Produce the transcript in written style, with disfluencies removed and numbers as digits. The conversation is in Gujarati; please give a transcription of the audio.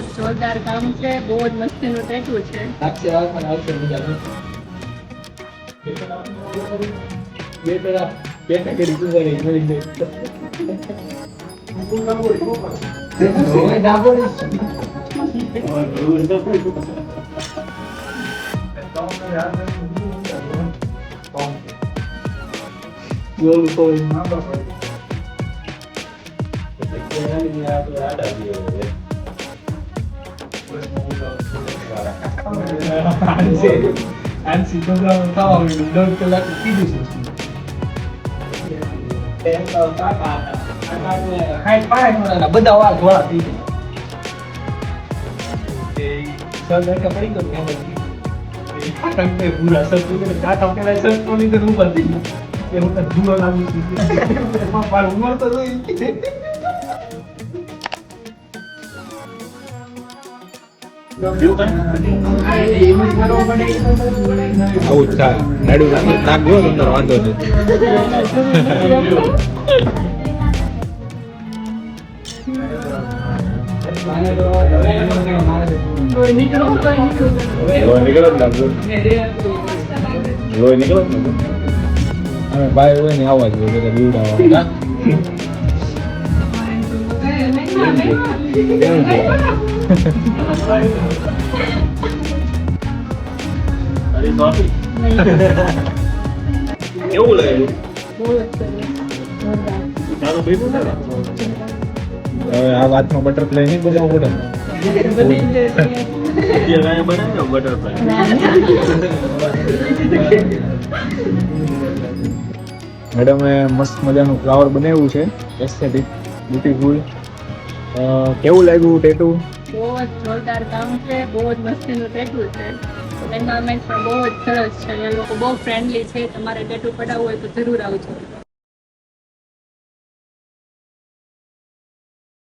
જ જોરદાર કામ છે, બહુ જ મસ્તીનું ટેટુ છે. બધા વાર ધોળા થઈ જાય પડી ગયો પૂરા સર કાકા પેલા સર તો લીધે હું બધી એ હું ધૂળો લાગુ છું ઉમર તો આવું થાય નાડુ નાખજો અંદર વાંધો નહીં. ભાઈ હોય ને આવવા જોઈએ બીવડાવવા. કેવું લાગ્યું? હવે આ વાતમાં બટરફ્લાય નહીં બનાવવું મેડમે મસ્ત મજાનું ફ્લાવર બનાવ્યું છે, એસ્થેટિક બ્યુટીફુલ. કેવું લાગ્યું ટેટુ? બહુ જ જોરદાર કામ છે, બહુ જ મસ્તીનું ટેટુ છે. એન્વાયરમેન્ટ પણ બહુ જ સરસ છે. એ લોકો બહુ ફ્રેન્ડલી છે. તમારે ટેટુ પડાવવું હોય તો જરૂર આવજો.